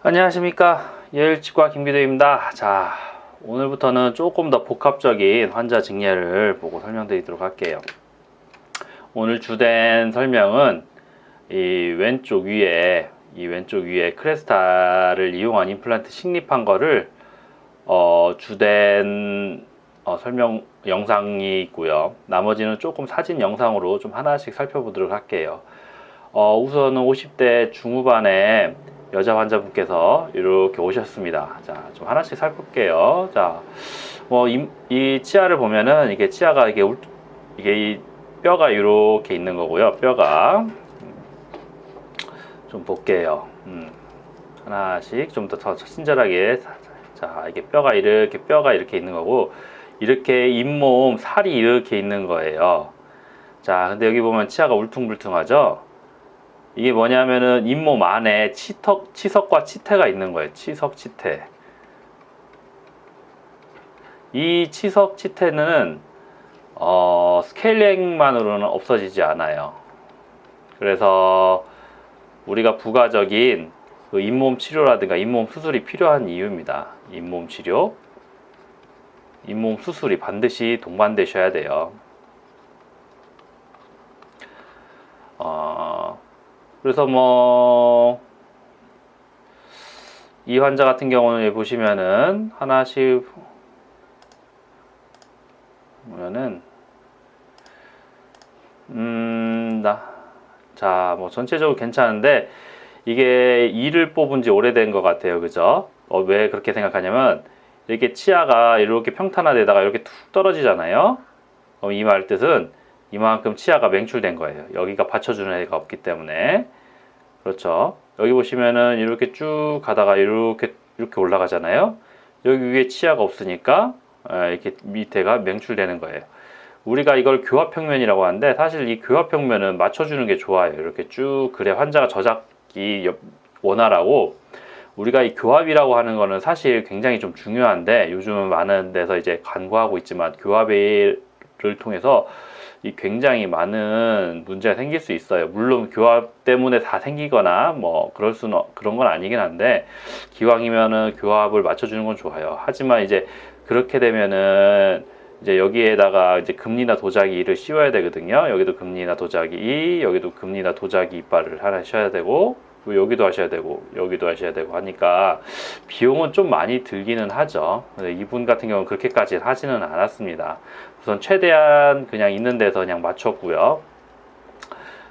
안녕하십니까, 예일치과 김기도입니다. 자, 오늘부터는 조금 더 복합적인 환자 증례를 보고 설명드리도록 할게요. 오늘 주된 설명은 이 왼쪽 위에 크레스타를 이용한 임플란트 식립한 거를 주된 설명 영상이 있고요. 나머지는 조금 사진 영상으로 좀 하나씩 살펴보도록 할게요. 우선은 50대 중후반에 여자 환자분께서 이렇게 오셨습니다. 자, 좀 하나씩 살펴볼게요. 자, 이 치아를 보면은 이게 치아가 이게 이 뼈가 이렇게 있는 거고요. 뼈가 좀 볼게요. 하나씩 좀 더 친절하게. 자, 이게 뼈가 이렇게 있는 거고, 이렇게 잇몸 살이 이렇게 있는 거예요. 자, 근데 여기 보면 치아가 울퉁불퉁하죠? 이게 뭐냐면은 잇몸 안에 치석과 치태가 있는 거예요. 치석, 치태. 이 치석, 치태는 스케일링만으로는 없어지지 않아요. 그래서 우리가 부가적인 그 잇몸 치료라든가 잇몸 수술이 필요한 이유입니다. 잇몸 치료, 잇몸 수술이 반드시 동반되셔야 돼요. 그래서 이 환자 같은 경우는 보시면은 하나씩 보면은 자, 전체적으로 괜찮은데 이게 이를 뽑은 지 오래된 것 같아요. 그죠? 왜 그렇게 생각하냐면 이렇게 치아가 이렇게 평탄화되다가 이렇게 툭 떨어지잖아요. 이 말 뜻은 이만큼 치아가 맹출된 거예요. 여기가 받쳐주는 애가 없기 때문에. 그렇죠. 여기 보시면은 이렇게 쭉 가다가 이렇게 올라가잖아요. 여기 위에 치아가 없으니까 이렇게 밑에가 맹출되는 거예요. 우리가 이걸 교합평면이라고 하는데, 사실 이 교합평면은 맞춰주는 게 좋아요. 이렇게 쭉, 그래 환자가 저작이 원활하고. 우리가 이 교합이라고 하는 거는 사실 굉장히 좀 중요한데, 요즘은 많은 데서 이제 간과하고 있지만, 교합을 통해서 이 굉장히 많은 문제가 생길 수 있어요. 물론 교합 때문에 다 생기거나 그런 건 아니긴 한데, 기왕이면은 교합을 맞춰주는 건 좋아요. 하지만 이제 그렇게 되면은 이제 여기에다가 이제 금리나 도자기 이를 씌워야 되거든요. 여기도 금리나 도자기 이, 여기도 금리나 도자기 이빨을 하나 씌워야 되고, 여기도 하셔야 되고, 여기도 하셔야 되고 하니까 비용은 좀 많이 들기는 하죠. 근데 이분 같은 경우는 그렇게까지 하지는 않았습니다. 우선 최대한 그냥 있는 데서 그냥 맞췄고요.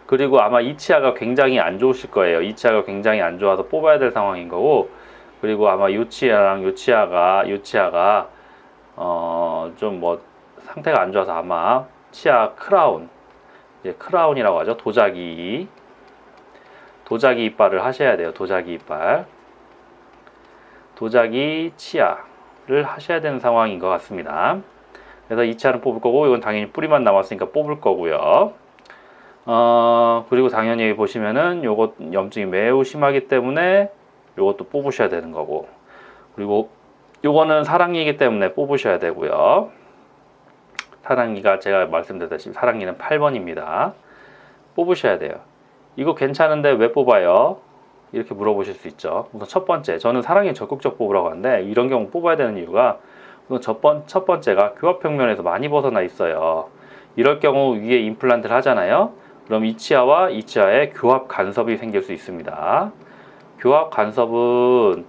그리고 아마 이 치아가 굉장히 안 좋으실 거예요. 이 치아가 굉장히 안 좋아서 뽑아야 될 상황인 거고, 그리고 아마 이 치아랑 이 치아가 좀 상태가 안 좋아서 아마 치아 크라운, 이제 크라운이라고 하죠. 도자기 이빨을 하셔야 돼요. 도자기 이빨, 도자기 치아를 하셔야 되는 상황인 것 같습니다. 그래서 이 치아는 뽑을 거고, 이건 당연히 뿌리만 남았으니까 뽑을 거고요. 그리고 당연히 보시면은 요것 염증이 매우 심하기 때문에 요것도 뽑으셔야 되는 거고, 그리고 요거는 사랑니이기 때문에 뽑으셔야 되고요. 사랑니가 제가 말씀드렸다시피 사랑니는 8번입니다. 뽑으셔야 돼요. 이거 괜찮은데 왜 뽑아요? 이렇게 물어보실 수 있죠. 우선 첫 번째, 저는 사랑니 적극적 뽑으라고 하는데, 이런 경우 뽑아야 되는 이유가 첫 번째가 교합평면에서 많이 벗어나 있어요. 이럴 경우 위에 임플란트를 하잖아요. 그럼 이 치아와 이 치아에 교합 간섭이 생길 수 있습니다. 교합 간섭은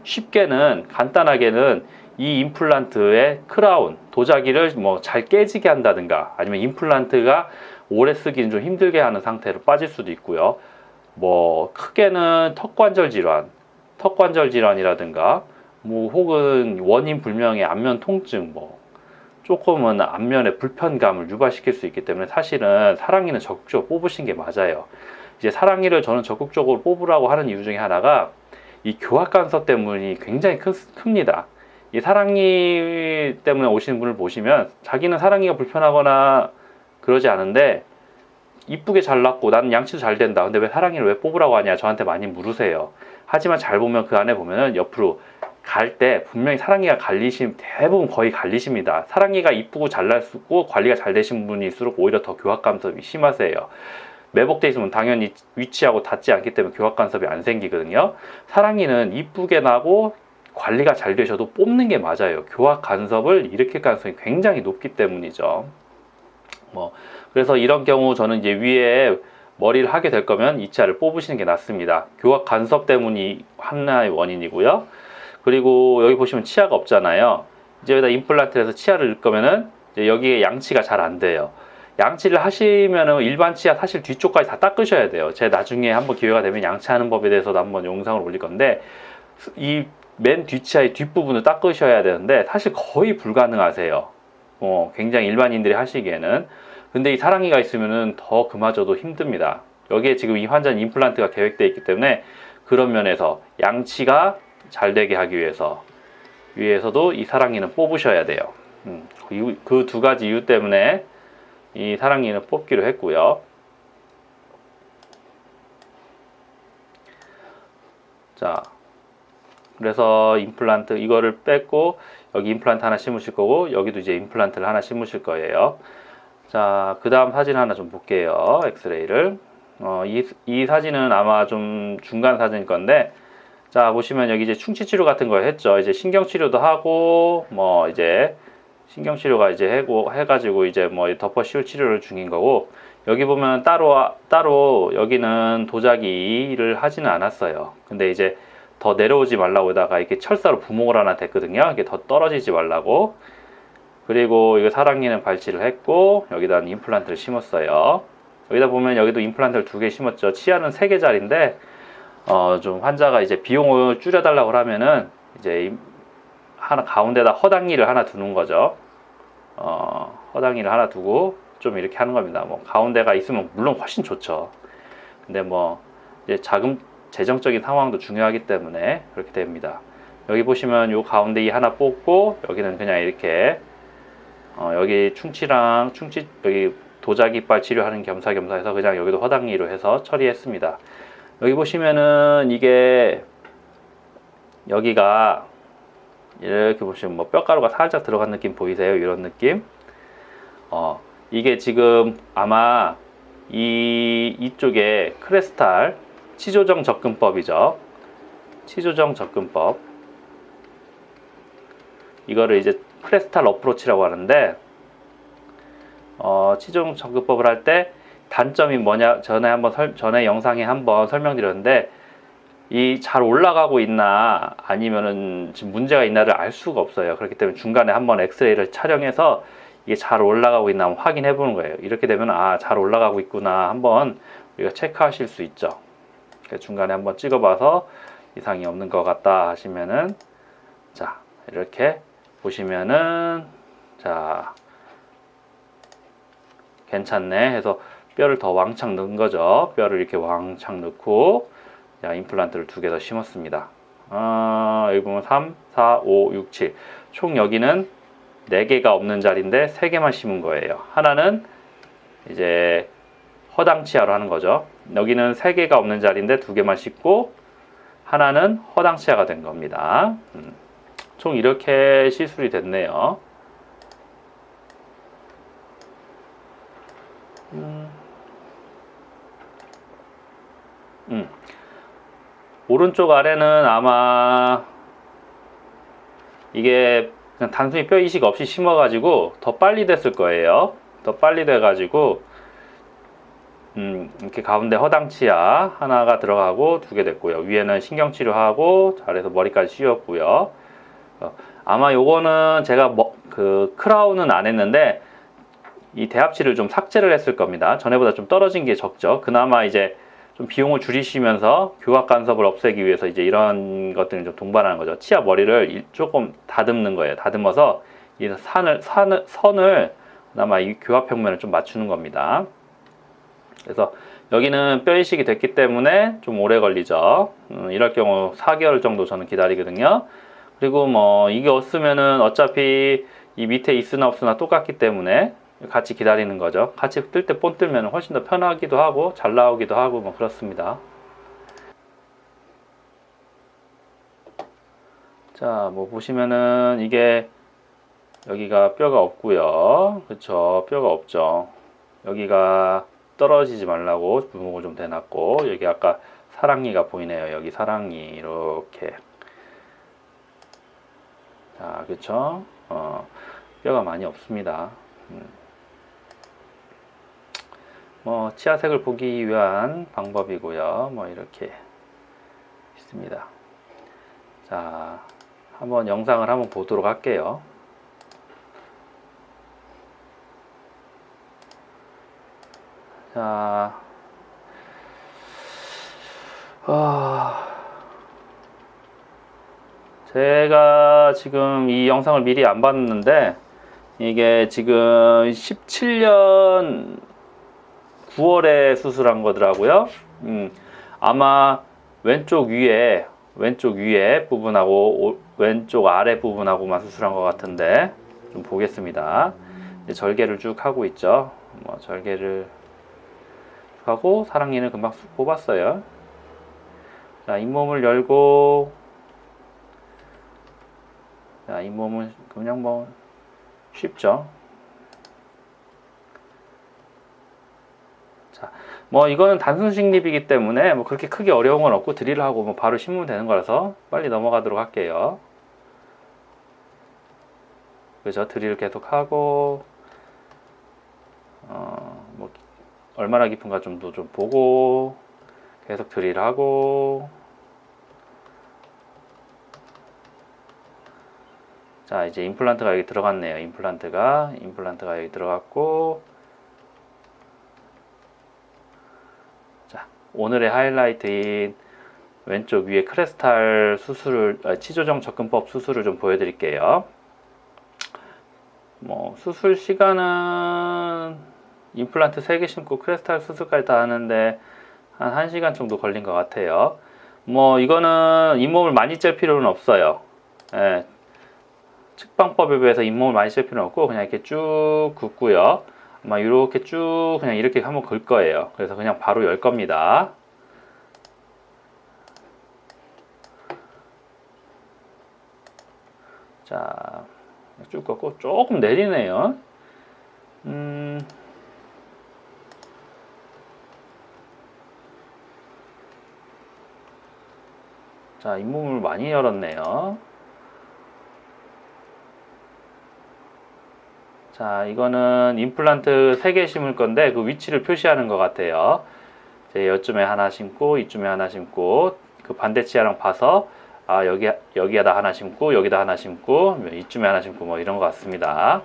쉽게는, 간단하게는 이 임플란트의 크라운, 도자기를 잘 깨지게 한다든가, 아니면 임플란트가 오래 쓰기는 좀 힘들게 하는 상태로 빠질 수도 있고요. 크게는 턱관절 질환이라든가, 혹은 원인 불명의 안면 통증, 조금은 안면에 불편감을 유발시킬 수 있기 때문에 사실은 사랑니는 적극적으로 뽑으신 게 맞아요. 이제 사랑니를 저는 적극적으로 뽑으라고 하는 이유 중에 하나가 이 교합 간섭 때문이 굉장히 큽니다. 이 사랑니 때문에 오시는 분을 보시면 자기는 사랑니가 불편하거나 그러지 않은데 이쁘게 잘났고 나는 양치도 잘 된다. 근데 왜 사랑니를 왜 뽑으라고 하냐 저한테 많이 물으세요. 하지만 잘 보면 그 안에 보면은 옆으로 갈 때 분명히 사랑니가 대부분 거의 갈리십니다. 사랑니가 이쁘고 잘났고 관리가 잘 되신 분일수록 오히려 더 교합 간섭이 심하세요. 매복돼 있으면 당연히 위치하고 닿지 않기 때문에 교합 간섭이 안 생기거든요. 사랑니는 이쁘게 나고 관리가 잘 되셔도 뽑는 게 맞아요. 교합 간섭을 일으킬 가능성이 굉장히 높기 때문이죠. 그래서 이런 경우 저는 이제 위에 머리를 하게 될 거면 이 치아를 뽑으시는 게 낫습니다. 교합 간섭 때문이 하나의 원인이고요. 그리고 여기 보시면 치아가 없잖아요. 이제 여기다 임플란트를 해서 치아를 넣을 거면은 이제 여기에 양치가 잘 안 돼요. 양치를 하시면은 일반 치아 사실 뒤쪽까지 다 닦으셔야 돼요. 제가 나중에 한번 기회가 되면 양치하는 법에 대해서도 한번 영상을 올릴 건데, 이 맨 뒷치아의 뒷부분을 닦으셔야 되는데 사실 거의 불가능하세요. 굉장히 일반인들이 하시기에는. 근데 이 사랑니가 있으면은 더 그마저도 힘듭니다. 여기에 지금 이 환자는 임플란트가 계획되어 있기 때문에 그런 면에서 양치가 잘 되게 하기 위해서도 이 사랑니는 뽑으셔야 돼요. 그 두 가지 이유 때문에 이 사랑니는 뽑기로 했고요. 자, 그래서 임플란트 이거를 뺐고 여기 임플란트 하나 심으실 거고 여기도 이제 임플란트를 하나 심으실 거예요. 자, 그 다음 사진 하나 좀 볼게요. 엑스레이를. 이 사진은 아마 좀 중간 사진일 건데, 자, 보시면 여기 이제 충치 치료 같은 거 했죠. 이제 신경 치료도 하고, 이제 신경 치료가 이제 해가지고 이제 덮어 씌울 치료를 중인 거고, 여기 보면 따로 여기는 도자기를 하지는 않았어요. 근데 이제 더 내려오지 말라고다가 이렇게 철사로 부목을 하나 댔거든요. 이게 더 떨어지지 말라고. 그리고 이거 사랑니는 발치를 했고 여기다 임플란트를 심었어요. 여기다 보면 여기도 임플란트를 2개 심었죠. 치아는 3개짜리인데 좀 환자가 이제 비용을 줄여달라고 하면은 이제 하나 가운데다 허당니를 하나 두는 거죠. 허당니를 하나 두고 좀 이렇게 하는 겁니다. 가운데가 있으면 물론 훨씬 좋죠. 근데 이제 재정적인 상황도 중요하기 때문에 그렇게 됩니다. 여기 보시면 요 가운데 이 하나 뽑고 여기는 그냥 이렇게 여기 여기 도자기 이빨 치료하는 겸사겸사 해서 그냥 여기도 허당니로 해서 처리했습니다. 여기 보시면은 이게 여기가 이렇게 보시면 뼈가루가 살짝 들어간 느낌 보이세요? 이런 느낌. 이게 지금 아마 이쪽에 크레스탈 치조정 접근법이죠. 치조정 접근법. 이거를 이제 크레스탈 어프로치라고 하는데, 치조정 접근법을 할 때 단점이 뭐냐, 전에 영상에 한번 설명드렸는데, 이 잘 올라가고 있나 아니면은 지금 문제가 있나를 알 수가 없어요. 그렇기 때문에 중간에 한번 엑스레이를 촬영해서 이게 잘 올라가고 있나 한번 확인해 보는 거예요. 이렇게 되면 잘 올라가고 있구나 한번 우리가 체크하실 수 있죠. 중간에 한번 찍어봐서 이상이 없는 것 같다 하시면은, 자, 이렇게 보시면은, 자, 괜찮네 해서 뼈를 더 왕창 넣은 거죠. 뼈를 이렇게 왕창 넣고, 자, 임플란트를 2개 더 심었습니다. 여기 보면 3, 4, 5, 6, 7. 총 여기는 4개가 없는 자리인데 3개만 심은 거예요. 하나는 이제 허당치아로 하는 거죠. 여기는 3개가 없는 자리인데 2개만 심고, 하나는 허당치아가 된 겁니다. 총 이렇게 시술이 됐네요. 오른쪽 아래는 아마 이게 그냥 단순히 뼈 이식 없이 심어가지고 더 빨리 됐을 거예요. 더 빨리 돼가지고 이렇게 가운데 허당치아 하나가 들어가고 2개 됐고요. 위에는 신경치료하고 잘해서 머리까지 씌웠고요. 아마 요거는 제가 그 크라운은 안 했는데 이 대합치를 좀 삭제를 했을 겁니다. 전에보다 좀 떨어진 게 적죠. 그나마 이제 좀 비용을 줄이시면서 교합 간섭을 없애기 위해서 이제 이런 것들을 좀 동반하는 거죠. 치아 머리를 조금 다듬는 거예요. 다듬어서 이 선을 그나마 이 교합 평면을 좀 맞추는 겁니다. 그래서 여기는 뼈 이식이 됐기 때문에 좀 오래 걸리죠. 이럴 경우 4개월 정도 저는 기다리거든요. 그리고 이게 없으면은 어차피 이 밑에 있으나 없으나 똑같기 때문에 같이 기다리는 거죠. 같이 뜰 때 본 뜨면 훨씬 더 편하기도 하고 잘 나오기도 하고 그렇습니다. 자, 보시면은 이게 여기가 뼈가 없고요. 그쵸, 뼈가 없죠. 여기가 떨어지지 말라고 부목을 좀 대놨고, 여기 아까 사랑니가 보이네요. 여기 사랑니 이렇게. 자, 그쵸? 뼈가 많이 없습니다. 뭐 치아색을 보기 위한 방법이고요. 뭐 이렇게 있습니다. 자, 한번 영상을 한번 보도록 할게요. 자, 제가 지금 이 영상을 미리 안 봤는데, 이게 지금 17년 9월에 수술한 거더라고요. 아마 왼쪽 위에 부분하고 왼쪽 아래 부분하고만 수술한 것 같은데, 좀 보겠습니다. 이제 절개를 쭉 하고 있죠. 뭐 절개를 쭉 하고 사랑니는 금방 쑥 뽑았어요. 자, 잇몸을 열고, 자, 잇몸은 그냥 뭐 쉽죠. 자, 뭐 이거는 단순 식립이기 때문에 뭐 그렇게 크게 어려운 건 없고 드릴을 하고 뭐 바로 심으면 되는 거라서 빨리 넘어가도록 할게요. 그죠? 드릴 계속 하고, 뭐 얼마나 깊은가 좀 보고 계속 드릴 하고. 자, 이제 임플란트가 여기 들어갔네요. 임플란트가 여기 들어갔고. 자, 오늘의 하이라이트인 왼쪽 위에 크레스탈 수술을, 치조정 접근법 수술을 좀 보여드릴게요. 뭐 수술 시간은 임플란트 3개 심고 크레스탈 수술까지 다 하는데 한 1시간 정도 걸린 것 같아요. 뭐 이거는 잇몸을 많이 짤 필요는 없어요. 예, 측방법에 비해서 잇몸을 많이 짤 필요는 없고 그냥 이렇게 쭉 긋고요. 아마 이렇게 쭉 그냥 이렇게 한번 긁 거예요. 그래서 그냥 바로 열 겁니다. 자, 쭉 걷고 조금 내리네요. 자, 잇몸을 많이 열었네요. 자, 이거는 임플란트 3개 심을 건데 그 위치를 표시하는 것 같아요. 이제 여쯤에 하나 심고 이쯤에 하나 심고 그 반대 치아랑 봐서 여기에다 하나 심고 여기다 하나 심고 이쯤에 하나 심고 뭐 이런 것 같습니다.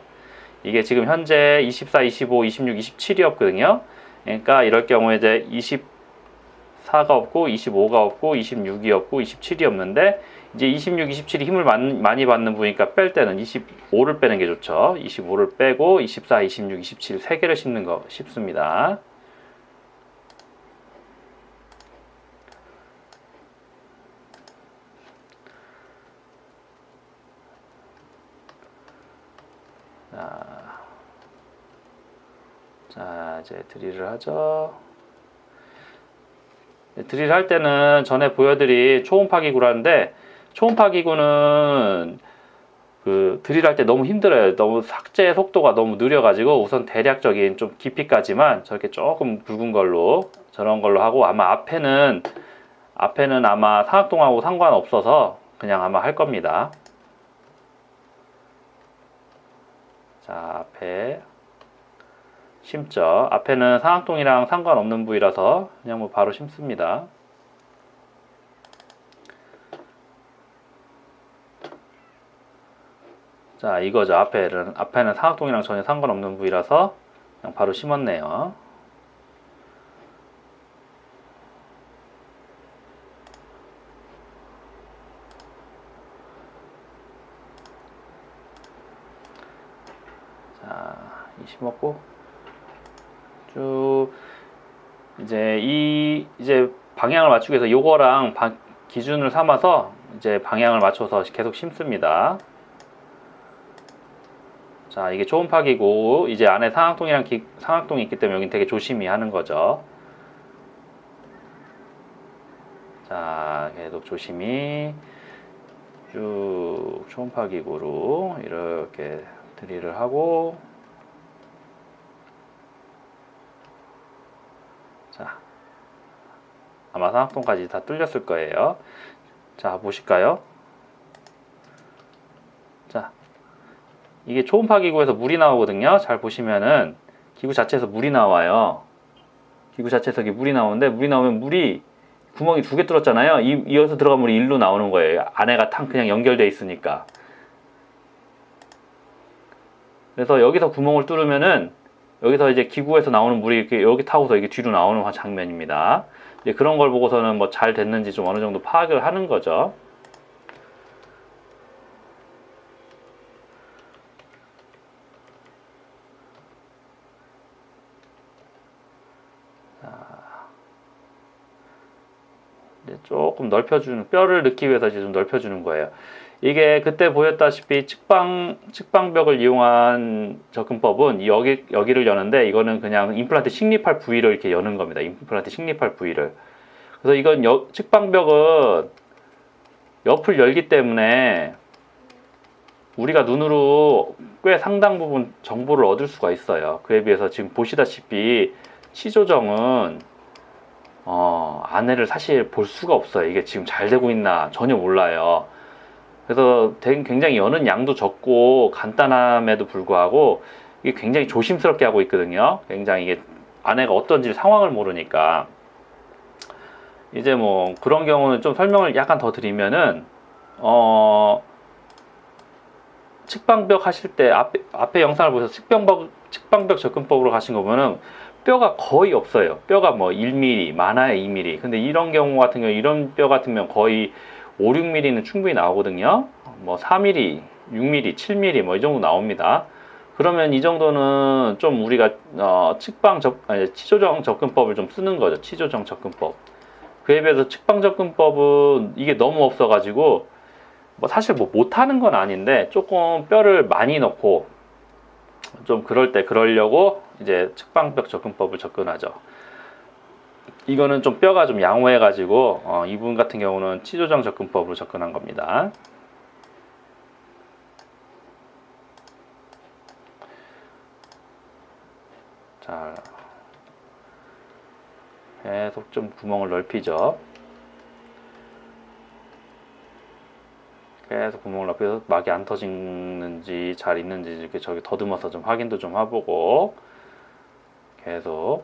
이게 지금 현재 24, 25, 26, 27이었거든요. 그러니까 이럴 경우에 이제 24가 없고 25가 없고 26이 없고 27이 없는데, 이제 26, 27이 힘을 많이 받는 부위니까 뺄 때는 25를 빼는 게 좋죠. 25를 빼고 24, 26, 27 3개를 심는 거 쉽습니다. 자, 이제 드릴을 하죠. 드릴 할 때는 전에 보여드린 초음파 기구라는데, 초음파 기구는 그 드릴 할 때 너무 힘들어요. 너무 삭제 속도가 너무 느려가지고 우선 대략적인 좀 깊이까지만 저렇게 조금 굵은 걸로 저런 걸로 하고, 아마 앞에는 아마 상악동하고 상관없어서 그냥 아마 할 겁니다. 자, 앞에 심죠. 앞에는 상악동이랑 상관없는 부위라서 그냥 뭐 바로 심습니다. 자, 이거죠. 앞에는 상악동이랑 전혀 상관없는 부위라서 그냥 바로 심었네요. 자, 이 심었고 쭉 이제 방향을 맞추기 위해서 요거랑 기준을 삼아서 이제 방향을 맞춰서 계속 심습니다. 자, 이게 초음파기고 이제 안에 상악동이 있기 때문에 여긴 되게 조심히 하는 거죠. 자, 계속 조심히 쭉 초음파기구로 이렇게 드릴을 하고, 자, 아마 상악동까지 다 뚫렸을 거예요. 자, 보실까요? 자, 이게 초음파 기구에서 물이 나오거든요. 잘 보시면은 기구 자체에서 물이 나와요. 기구 자체에서 이게 물이 나오는데, 물이 나오면 물이 구멍이 두 개 뚫었잖아요. 이어서 들어간 물이 일로 나오는 거예요. 안에가 탕 그냥 연결돼 있으니까. 그래서 여기서 구멍을 뚫으면은 여기서 이제 기구에서 나오는 물이 이렇게 여기 타고서 이게 뒤로 나오는 장면입니다. 이제 그런 걸 보고서는 뭐 잘 됐는지 좀 어느 정도 파악을 하는 거죠. 이제 조금 넓혀주는, 뼈를 넣기 위해서 이제 좀 넓혀주는 거예요. 이게 그때 보였다시피 측방벽을 이용한 접근법은 여기를 여는데, 이거는 그냥 임플란트 식립할 부위를 이렇게 여는 겁니다. 임플란트 식립할 부위를. 그래서 이건 측방벽은 옆을 열기 때문에 우리가 눈으로 꽤 상당 부분 정보를 얻을 수가 있어요. 그에 비해서 지금 보시다시피 치조정은 안에를 사실 볼 수가 없어요. 이게 지금 잘 되고 있나 전혀 몰라요. 그래서 굉장히 여는 양도 적고 간단함에도 불구하고 이게 굉장히 조심스럽게 하고 있거든요. 굉장히 이게 안에가 어떤지 상황을 모르니까. 이제 뭐 그런 경우는 좀 설명을 약간 더 드리면은 측방벽 하실 때 앞에 영상을 보셔서 측방벽 접근법으로 가신 거 보면은 뼈가 거의 없어요. 뼈가 뭐 1mm, 많아야 2mm. 근데 이런 경우 같은 경우, 이런 뼈 같으면 거의 5, 6mm는 충분히 나오거든요. 뭐 4mm, 6mm, 7mm 뭐 이 정도 나옵니다. 그러면 이 정도는 좀 우리가 치조정 접근법을 좀 쓰는 거죠. 치조정 접근법. 그에 비해서 측방 접근법은 이게 너무 없어가지고 뭐 사실 뭐 못하는 건 아닌데 조금 뼈를 많이 넣고 좀 그러려고 이제 측방벽 접근법을 접근하죠. 이거는 좀 뼈가 좀 양호해 가지고 이분 같은 경우는 치조정 접근법으로 접근한 겁니다. 자, 계속 좀 구멍을 넓히죠. 계속 구멍을 넓혀서 막이 안 터지는지 잘 있는지 이렇게 저기 더듬어서 좀 확인도 좀 해보고 계속.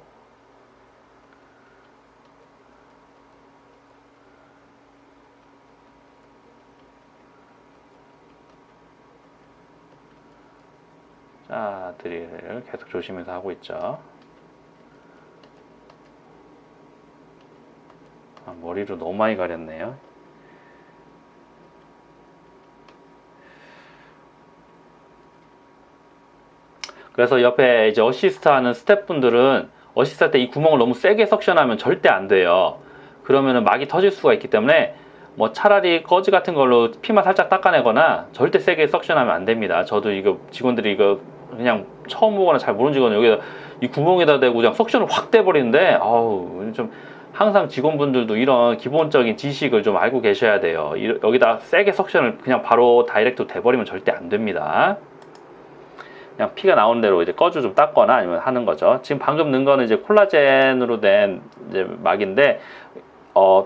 자, 드릴을 계속 조심해서 하고 있죠. 머리로 너무 많이 가렸네요. 그래서 옆에 이제 어시스트 하는 스태프분들은 어시스트 할 때 이 구멍을 너무 세게 석션하면 절대 안 돼요. 그러면은 막이 터질 수가 있기 때문에 뭐 차라리 꺼지 같은 걸로 피만 살짝 닦아내거나 절대 세게 석션하면 안 됩니다. 저도 이거 직원들이 이거 그냥 처음 보거나 잘 모르는 직원은 여기다 이 구멍에다 대고 그냥 석션을 확 떼버리는데 아우 좀 항상 직원분들도 이런 기본적인 지식을 좀 알고 계셔야 돼요. 여기다 세게 석션을 그냥 바로 다이렉트 대버리면 절대 안 됩니다. 그냥 피가 나오는 대로 이제 꺼주 좀 닦거나 아니면 하는 거죠. 지금 방금 넣은 거는 이제 콜라겐으로 된 이제 막인데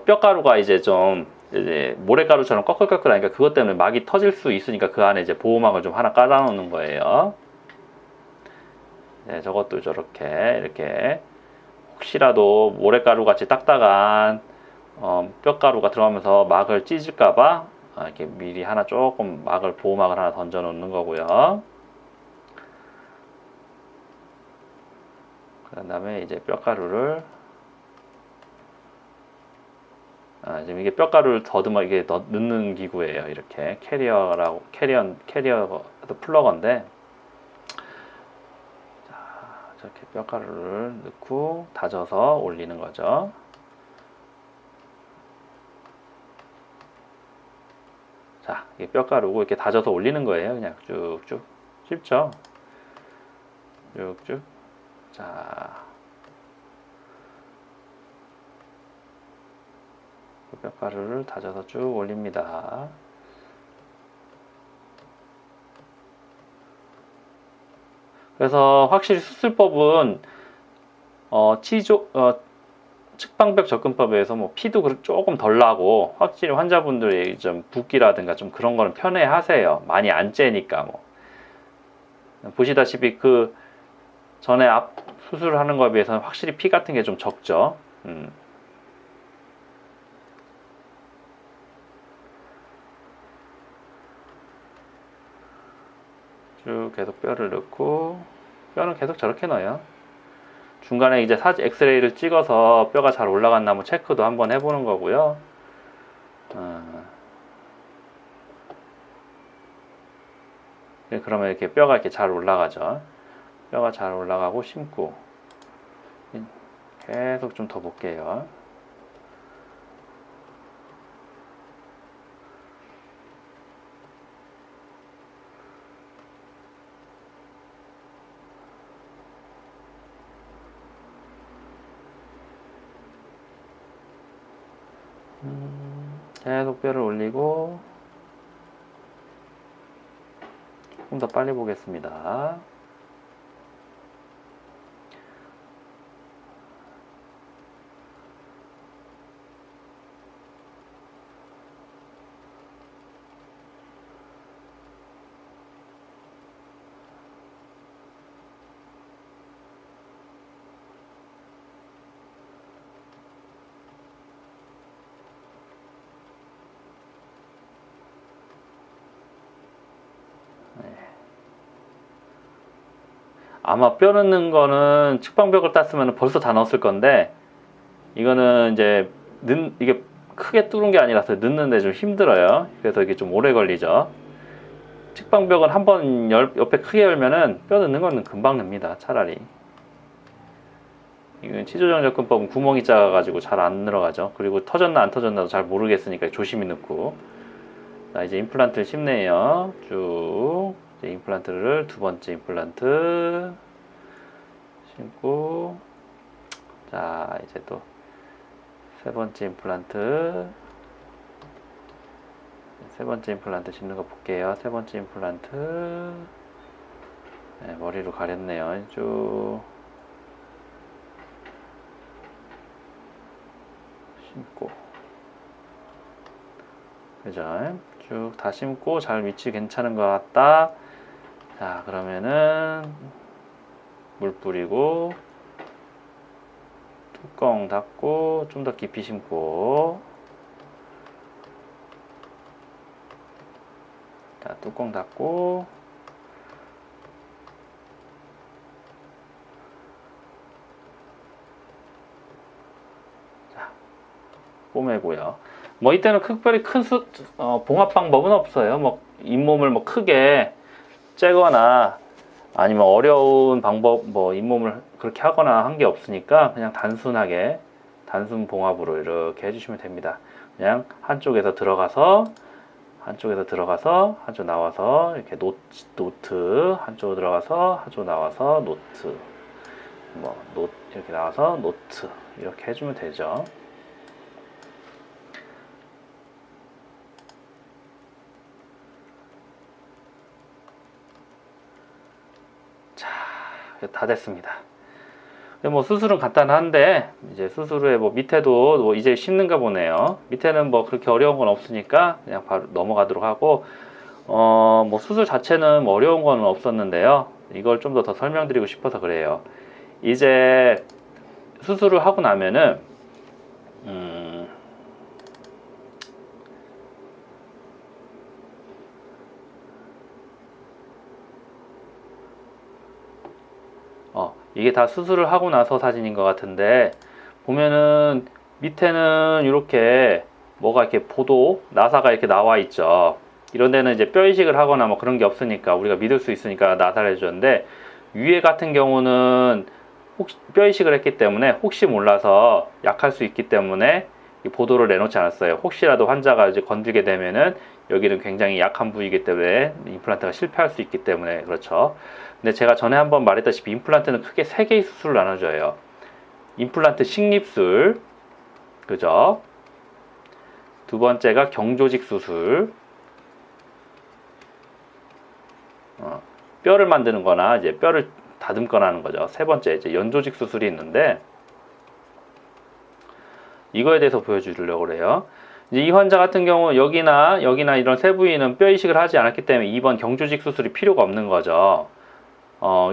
뼈가루가 이제 좀 이제 모래가루처럼 꺼끌꺼끌하니까 그것 때문에 막이 터질 수 있으니까 그 안에 이제 보호막을 좀 하나 깔아 놓는 거예요. 네, 저것도 저렇게 이렇게 혹시라도 모래가루 같이 딱딱한 뼈가루가 들어가면서 막을 찢을까봐 이렇게 미리 하나 조금 보호막을 하나 던져 놓는 거고요. 그 다음에 이제 뼈가루를 지금 이게 뼈가루를 더듬어 이게 넣는 기구예요. 이렇게 캐리어 플러그인데 이렇게 뼈가루를 넣고 다져서 올리는 거죠. 자, 이게 뼈가루고 이렇게 다져서 올리는 거예요. 그냥 쭉쭉. 쉽죠? 쭉쭉. 자, 뼈가루를 다져서 쭉 올립니다. 그래서 확실히 수술법은 측방벽 접근법에 의해서 뭐 피도 조금 덜 나고 확실히 환자분들이 좀 붓기라든가 좀 그런 거는 편해 하세요. 많이 안 째니까 뭐. 보시다시피 그 전에 앞 수술하는 거에 비해서는 확실히 피 같은 게 좀 적죠. 쭉 계속 뼈를 넣고, 뼈는 계속 저렇게 넣어요. 중간에 이제 엑스레이를 찍어서 뼈가 잘 올라갔나 한번 체크도 한번 해보는 거고요. 그러면 이렇게 뼈가 이렇게 잘 올라가죠. 뼈가 잘 올라가고 심고 계속 좀 더 볼게요. 계속 뼈를 올리고 조금 더 빨리 보겠습니다. 아마 뼈 넣는 거는 측방벽을 땄으면 벌써 다 넣었을 건데, 이거는 이제 이게 크게 뚫은 게 아니라서 넣는데 좀 힘들어요. 그래서 이게 좀 오래 걸리죠. 측방벽은 한번 옆에 크게 열면은 뼈 넣는 거는 금방 넣습니다. 차라리. 이건 치조정접근법은 구멍이 작아가지고 잘 안 들어가죠. 그리고 터졌나 안 터졌나도 잘 모르겠으니까 조심히 넣고. 자, 이제 임플란트를 심네요. 쭉. 이제 임플란트를 두 번째 임플란트 심고, 자 이제 또 세 번째 임플란트 심는 거 볼게요. 세 번째 임플란트, 네, 머리로 가렸네요. 쭉 심고, 그죠? 쭉 다 심고 잘 위치 괜찮은 것 같다. 자, 그러면은 물 뿌리고 뚜껑 닫고 좀 더 깊이 심고, 자, 뚜껑 닫고, 자, 꼬매고요. 뭐 이때는 특별히 큰 봉합 방법은 없어요. 뭐 잇몸을 뭐 크게 째거나 아니면 어려운 방법, 뭐 잇몸을 그렇게 하거나 한 게 없으니까 그냥 단순하게 단순 봉합으로 이렇게 해주시면 됩니다. 그냥 한쪽에서 들어가서 한쪽 나와서 이렇게 노트, 한쪽으로 들어가서 한쪽 나와서 노트, 이렇게 나와서 노트, 이렇게 해주면 되죠. 자, 다 됐습니다. 뭐 수술은 간단한데, 이제 수술 후에 뭐 밑에도 뭐 이제 심는가 보네요. 밑에는 뭐 그렇게 어려운 건 없으니까 그냥 바로 넘어가도록 하고, 뭐 수술 자체는 뭐 어려운 건 없었는데요. 이걸 좀 더 설명드리고 싶어서 그래요. 이제 수술을 하고 나면은 이게 다 수술을 하고 나서 사진인 것 같은데, 보면은 밑에는 이렇게 뭐가 이렇게 나사가 이렇게 나와 있죠. 이런 데는 이제 뼈 이식을 하거나 뭐 그런 게 없으니까 우리가 믿을 수 있으니까 나사를 해주는데, 위에 같은 경우는 혹시 뼈 이식을 했기 때문에 혹시 몰라서 약할 수 있기 때문에 이 보도를 내놓지 않았어요. 혹시라도 환자가 이제 건들게 되면은 여기는 굉장히 약한 부위이기 때문에 임플란트가 실패할 수 있기 때문에 그렇죠. 근데 제가 전에 한번 말했다시피 임플란트는 크게 3개의 수술을 나눠줘요. 임플란트 식립술, 그죠? 두 번째가 경조직 수술, 뼈를 만드는 거나 이제 뼈를 다듬거나 하는 거죠. 세 번째 이제 연조직 수술이 있는데, 이거에 대해서 보여주려고 그래요. 이제 이 환자 같은 경우 여기나 이런 세 부위는 뼈 이식을 하지 않았기 때문에 2번 경주직 수술이 필요가 없는 거죠.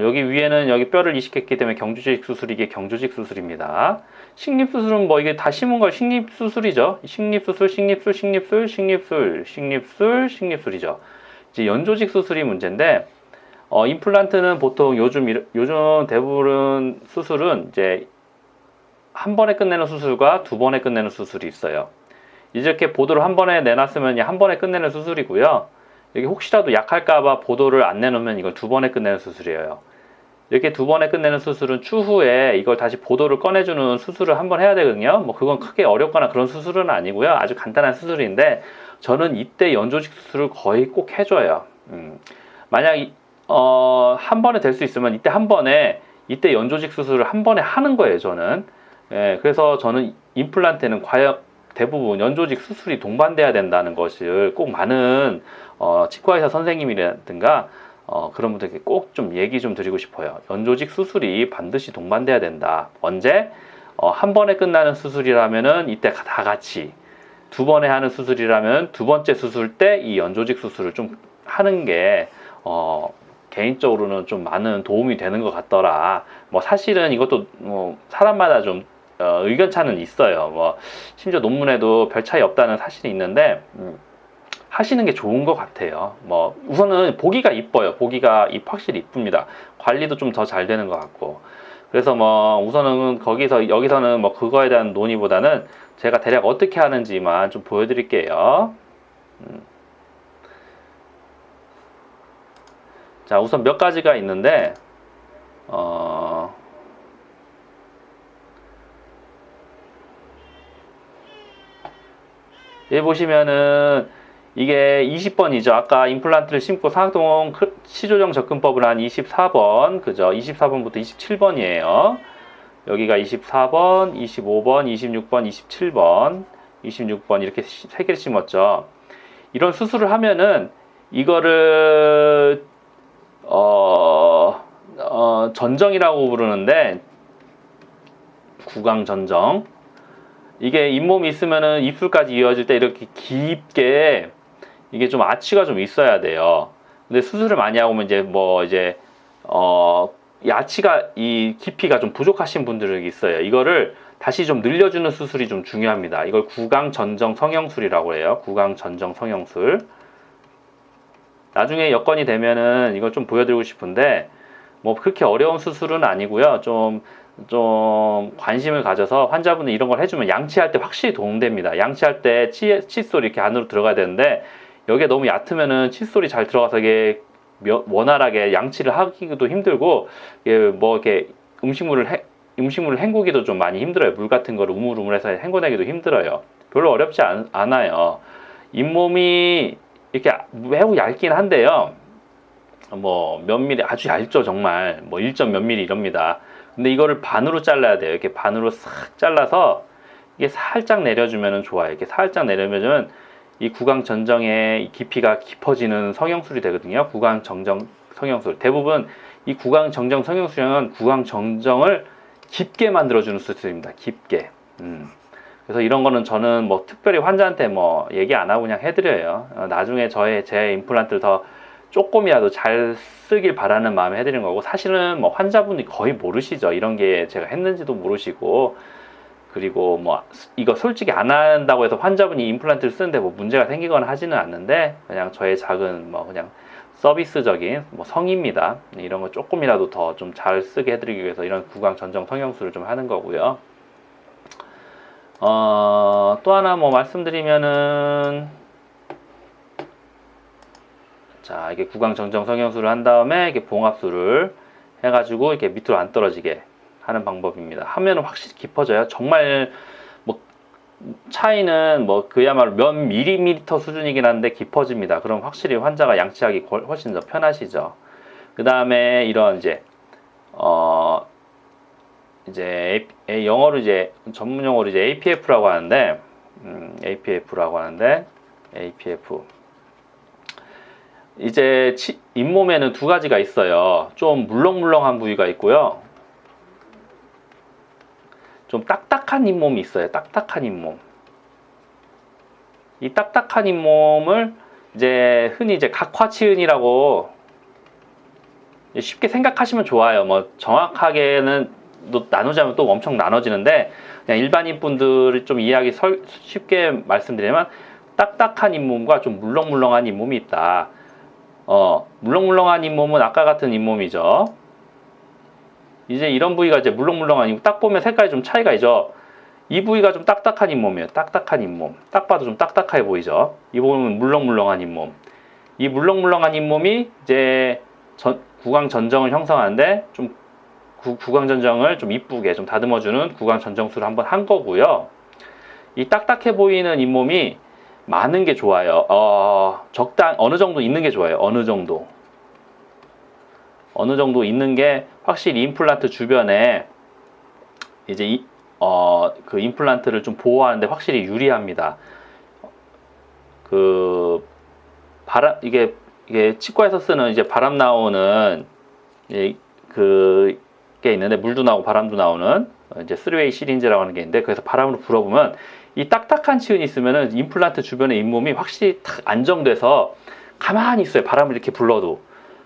여기 위에는 여기 뼈를 이식했기 때문에 경주직 수술이 이게 경주직 수술입니다. 식립수술은 뭐 이게 다 심은 걸 식립수술이죠. 식립수술, 식립술, 식립술, 식립술, 식립술, 식립술이죠. 이제 연조직 수술이 문제인데, 임플란트는 보통 요즘 대부분 수술은 이제 한 번에 끝내는 수술과 두 번에 끝내는 수술이 있어요. 이렇게 보도를 한 번에 내놨으면 한 번에 끝내는 수술이고요. 여기 혹시라도 약할까봐 보도를 안 내놓으면 이걸 두 번에 끝내는 수술이에요. 이렇게 두 번에 끝내는 수술은 추후에 이걸 다시 보도를 꺼내주는 수술을 한번 해야 되거든요. 뭐 그건 크게 어렵거나 그런 수술은 아니고요. 아주 간단한 수술인데 저는 이때 연조직 수술을 거의 꼭 해줘요. 만약 한 번에 될 수 있으면 이때 연조직 수술을 한 번에 하는 거예요. 저는. 그래서 저는 임플란트는 과연 대부분 연조직 수술이 동반돼야 된다는 것을 꼭 많은 치과의사 선생님이라든가 그런 분들께 꼭 좀 얘기 좀 드리고 싶어요. 연조직 수술이 반드시 동반돼야 된다. 언제? 한 번에 끝나는 수술이라면은 이때 다 같이, 두 번에 하는 수술이라면 두 번째 수술 때 이 연조직 수술을 좀 하는 게 개인적으로는 좀 많은 도움이 되는 것 같더라. 뭐 사실은 이것도 뭐 사람마다 좀 의견 차는 있어요. 뭐 심지어 논문에도 별 차이 없다는 사실이 있는데 하시는 게 좋은 것 같아요. 뭐 우선은 보기가 이뻐요. 보기가 확실히 이쁩니다. 관리도 좀 더 잘 되는 것 같고. 그래서 뭐 우선은 여기서는 뭐 그거에 대한 논의보다는 제가 대략 어떻게 하는지만 좀 보여드릴게요. 자, 우선 몇 가지가 있는데 여기 보시면은 이게 20번이죠. 아까 임플란트를 심고 상동 치조정 접근법을 한 24번, 그죠? 24번부터 27번이에요. 여기가 24번, 25번, 26번, 27번, 26번 이렇게 세 개를 심었죠. 이런 수술을 하면은 이거를 전정이라고 부르는데, 구강 전정. 이게 잇몸이 있으면은 입술까지 이어질 때 이렇게 깊게 이게 좀 아치가 좀 있어야 돼요. 근데 수술을 많이 하고 오면 이 아치가 이 깊이가 좀 부족하신 분들이 있어요. 이거를 다시 좀 늘려주는 수술이 좀 중요합니다. 이걸 구강 전정 성형술이라고 해요. 구강 전정 성형술. 나중에 여건이 되면은 이걸 좀 보여드리고 싶은데 뭐 그렇게 어려운 수술은 아니고요. 좀 관심을 가져서 환자분이 이런 걸 해주면 양치할 때 확실히 도움됩니다. 양치할 때 칫솔이 이렇게 안으로 들어가야 되는데 여기에 너무 얕으면은 칫솔이 잘 들어가서 이게 원활하게 양치를 하기도 힘들고 뭐 이렇게 음식물을 헹구기도 좀 많이 힘들어요. 물 같은 거를 우물우물해서 헹궈내기도 힘들어요. 별로 어렵지 않아요. 잇몸이 이렇게 매우 얇긴 한데요. 뭐 몇 미리 아주 얇죠. 정말 뭐 1점 몇 미리 이럽니다. 근데 이거를 반으로 잘라야 돼요. 이렇게 반으로 싹 잘라서 이게 살짝 내려주면 좋아요. 이렇게 살짝 내려주면 이 구강 전정의 깊이가 깊어지는 성형술이 되거든요. 구강 정정 성형술. 대부분 이 구강 정정 성형술은 구강 정정을 깊게 만들어주는 수술입니다. 깊게. 그래서 이런 거는 저는 뭐 특별히 환자한테 뭐 얘기 안 하고 그냥 해드려요. 나중에 제 임플란트를 더 조금이라도 잘 쓰길 바라는 마음에 해드리는 거고, 사실은 뭐 환자분이 거의 모르시죠. 이런 게 제가 했는지도 모르시고, 그리고 뭐 이거 솔직히 안 한다고 해서 환자분이 임플란트를 쓰는데 뭐 문제가 생기거나 하지는 않는데, 그냥 저의 작은 뭐 그냥 서비스적인 뭐 성의입니다. 이런 거 조금이라도 더 좀 잘 쓰게 해드리기 위해서 이런 구강 전정 성형술을 좀 하는 거고요. 또 하나 뭐 말씀드리면은, 자, 이게 구강 정정 성형술을 한 다음에 이렇게 봉합술을 해가지고 이렇게 밑으로 안 떨어지게 하는 방법입니다. 하면은 확실히 깊어져요. 정말 뭐 차이는 뭐 그야말로 몇 밀리미터 수준이긴 한데 깊어집니다. 그럼 확실히 환자가 양치하기 훨씬 더 편하시죠. 그 다음에 이런 영어로 전문 용어로 APF라고 하는데, APF. 이제 잇몸에는 두 가지가 있어요. 좀 물렁물렁한 부위가 있고요. 좀 딱딱한 잇몸이 있어요. 딱딱한 잇몸. 이 딱딱한 잇몸을 이제 흔히 이제 각화치은이라고 쉽게 생각하시면 좋아요. 뭐 정확하게는 또 나누자면 또 엄청 나눠지는데, 그냥 일반인 분들이 좀 이해하기 쉽게 말씀드리면, 딱딱한 잇몸과 좀 물렁물렁한 잇몸이 있다. 물렁물렁한 잇몸은 아까 같은 잇몸이죠. 이제 이런 부위가 이제 물렁물렁한 잇몸, 딱 보면 색깔이 좀 차이가 있죠. 이 부위가 좀 딱딱한 잇몸이에요. 딱딱한 잇몸. 딱 봐도 좀 딱딱해 보이죠. 이 부분은 물렁물렁한 잇몸. 이 물렁물렁한 잇몸이 이제 구강 전정을 형성하는데, 좀 구강 전정을 좀 이쁘게 좀 다듬어주는 구강 전정술을 한번 한 거고요. 이 딱딱해 보이는 잇몸이 많은 게 좋아요. 어느 정도 있는 게 좋아요. 어느 정도 있는 게 확실히 임플란트 주변에 이제 그 임플란트를 좀 보호하는데 확실히 유리합니다. 그 이게 치과에서 쓰는 이제 바람 나오는 그게 있는데, 물도 나오고 바람도 나오는 이제 3웨이 시린지라고 하는 게 있는데, 그래서 바람으로 불어보면 이 딱딱한 치은이 있으면은 임플란트 주변의 잇몸이 확실히 탁 안정돼서 가만히 있어요. 바람을 이렇게 불러도.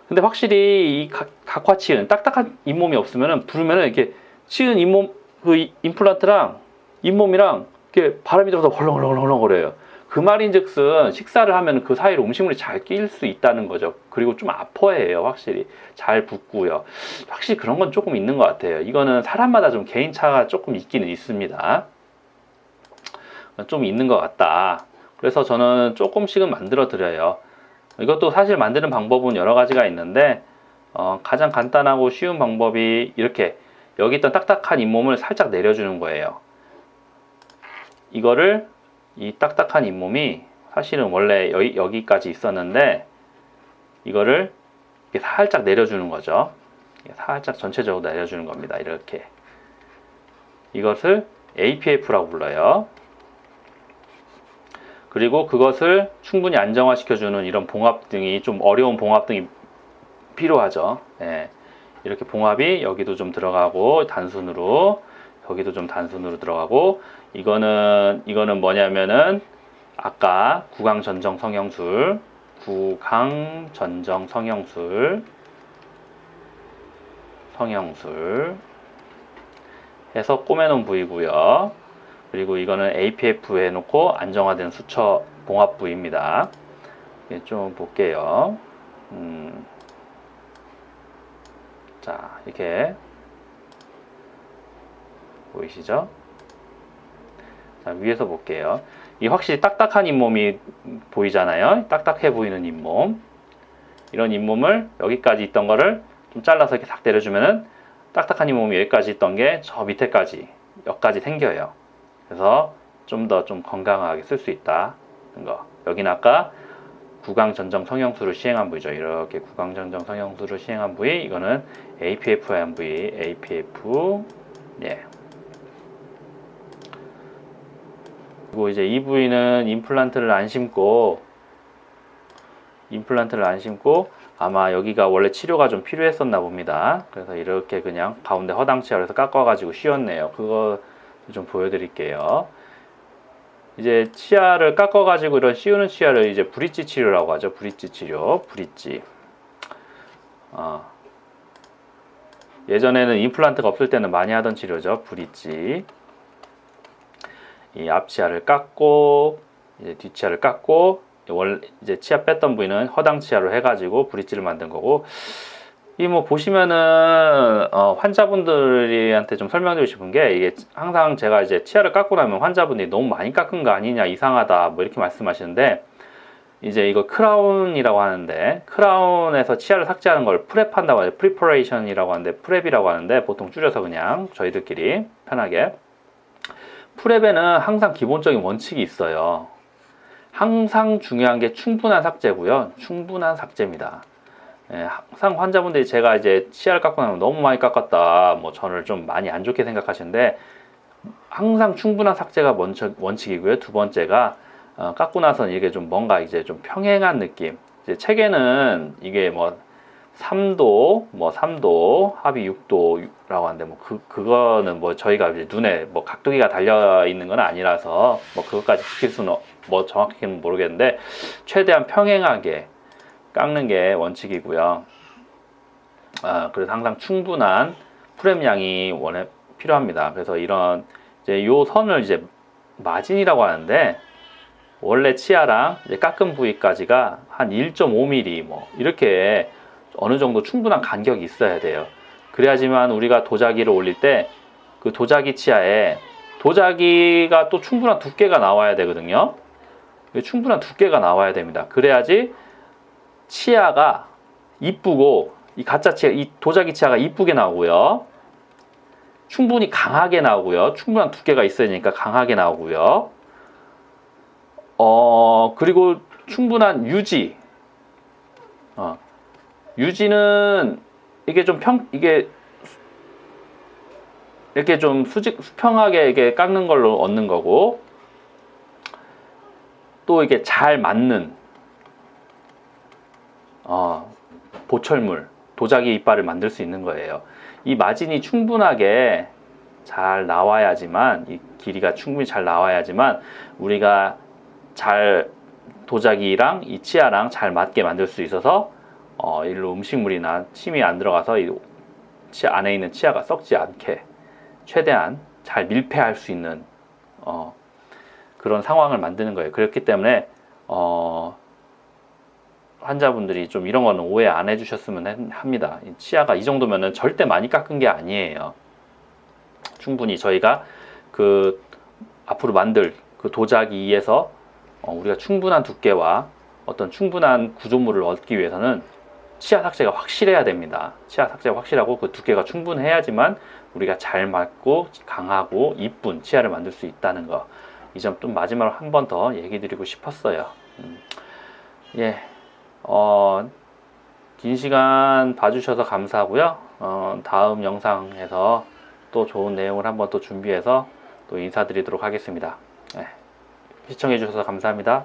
근데 확실히 이 각화치은, 딱딱한 잇몸이 없으면은 부르면은 이렇게 치은 잇몸, 그 임플란트랑 잇몸이랑 이렇게 바람이 들어서 헐렁헐렁헐렁 거려요. 그 말인즉슨 식사를 하면 그 사이로 음식물이 잘 끼일 수 있다는 거죠. 그리고 좀 아파해요. 확실히 잘 붓고요. 확실히 그런 건 조금 있는 것 같아요. 이거는 사람마다 좀 개인차가 조금 있기는 있습니다. 좀 있는 것 같다. 그래서 저는 조금씩은 만들어 드려요. 이것도 사실 만드는 방법은 여러 가지가 있는데, 가장 간단하고 쉬운 방법이 이렇게 여기 있던 딱딱한 잇몸을 살짝 내려주는 거예요. 이거를, 이 딱딱한 잇몸이 사실은 원래 여기까지 있었는데, 이거를 이렇게 살짝 내려주는 거죠. 살짝 전체적으로 내려주는 겁니다. 이렇게. 이것을 APF라고 불러요. 그리고 그것을 충분히 안정화시켜주는 이런 봉합등이, 좀 어려운 봉합등이 필요하죠. 예. 이렇게 봉합이 여기도 좀 들어가고, 단순으로, 여기도 좀 단순으로 들어가고, 이거는 뭐냐면은, 아까 구강전정 성형술 해서 꼬매놓은 부위고요. 그리고 이거는 APF 해놓고 안정화된 수처 봉합 부위입니다. 좀 볼게요. 자, 이렇게 보이시죠? 자, 위에서 볼게요. 이 확실히 딱딱한 잇몸이 보이잖아요. 딱딱해 보이는 잇몸. 이런 잇몸을 여기까지 있던 거를 좀 잘라서 이렇게 싹 내려주면은 딱딱한 잇몸이 여기까지 있던 게 저 밑에까지, 여기까지 생겨요. 그래서 좀 더 좀 건강하게 쓸 수 있다는 거. 여기는 아까 구강전정 성형술을 시행한 부위죠. 이렇게 구강전정 성형술을 시행한 부위. 이거는 APF에 한 부위. APF. 예. 그리고 이제 이 부위는 임플란트를 안 심고 아마 여기가 원래 치료가 좀 필요했었나 봅니다. 그래서 이렇게 그냥 가운데 허당치아로 해서 깎아가지고 씌웠네요. 그거 좀 보여드릴게요. 이제 치아를 깎아가지고 이런 씌우는 치아를 이제 브릿지 치료라고 하죠. 브릿지 치료, 브릿지. 예전에는 임플란트가 없을 때는 많이 하던 치료죠. 브릿지. 이 앞치아를 깎고, 이제 뒷치아를 깎고, 원래 이제 치아 뺐던 부위는 허당치아로 해가지고 브릿지를 만든 거고, 이 뭐 보시면은 환자분들한테 좀 설명드리고 싶은 게, 이게 항상 제가 이제 치아를 깎고 나면 환자분들이 너무 많이 깎은 거 아니냐, 이상하다 뭐 이렇게 말씀하시는데, 이제 이거 크라운이라고 하는데, 크라운에서 치아를 삭제하는 걸 프랩한다고 하죠. 프리퍼레이션이라고 하는데, 프랩이라고 하는데, 보통 줄여서 그냥 저희들끼리 편하게, 프랩에는 항상 기본적인 원칙이 있어요. 항상 중요한 게 충분한 삭제고요. 충분한 삭제입니다. 예, 항상 환자분들이 제가 이제 치아를 깎고 나면 너무 많이 깎았다, 뭐 저를 좀 많이 안 좋게 생각하시는데, 항상 충분한 삭제가 원칙이고요. 두 번째가 깎고 나서는 이게 좀 뭔가 이제 좀 평행한 느낌. 이제 책에는 이게 뭐 3도, 뭐 3도, 합이 6도라고 하는데, 뭐 그거는 뭐 저희가 이제 눈에 뭐 각도기가 달려 있는 건 아니라서 뭐 그것까지 지킬 수는 뭐 정확히는 모르겠는데, 최대한 평행하게 깎는 게 원칙이고요. 그래서 항상 충분한 프렘 양이 필요합니다. 그래서 이런 이제 요 선을 이제 마진이라고 하는데, 원래 치아랑 이제 깎은 부위까지가 한 1.5mm 뭐 이렇게 어느 정도 충분한 간격이 있어야 돼요. 그래야지만 우리가 도자기를 올릴 때 그 도자기 치아에 도자기가 또 충분한 두께가 나와야 되거든요. 충분한 두께가 나와야 됩니다. 그래야지 치아가 이쁘고, 이 가짜 치아, 이 도자기 치아가 이쁘게 나오고요. 충분히 강하게 나오고요. 충분한 두께가 있어야 되니까 강하게 나오고요. 그리고 충분한 유지. 유지는 이게 좀 이게 이렇게 좀 수평하게 이게 깎는 걸로 얻는 거고, 또 이게 잘 맞는 보철물, 도자기 이빨을 만들 수 있는 거예요. 이 마진이 충분하게 잘 나와야지만, 이 길이가 충분히 잘 나와야지만 우리가 잘 도자기랑 이 치아랑 잘 맞게 만들 수 있어서 일로 음식물이나 침이 안 들어가서 이 치아 안에 있는 치아가 썩지 않게 최대한 잘 밀폐할 수 있는 그런 상황을 만드는 거예요. 그렇기 때문에 환자분들이 좀 이런 거는 오해 안 해주셨으면 합니다. 이 치아가 이 정도면은 절대 많이 깎은 게 아니에요. 충분히 저희가 그 앞으로 만들 그 도자기에서 우리가 충분한 두께와 어떤 충분한 구조물을 얻기 위해서는 치아 삭제가 확실해야 됩니다. 치아 삭제가 확실하고 그 두께가 충분해야지만 우리가 잘 맞고 강하고 이쁜 치아를 만들 수 있다는 거, 이 점 좀 마지막으로 한 번 더 얘기 드리고 싶었어요. 예, 긴 시간 봐주셔서 감사하고요. 다음 영상에서 또 좋은 내용을 한번 또 준비해서 또 인사드리도록 하겠습니다. 예, 시청해 주셔서 감사합니다.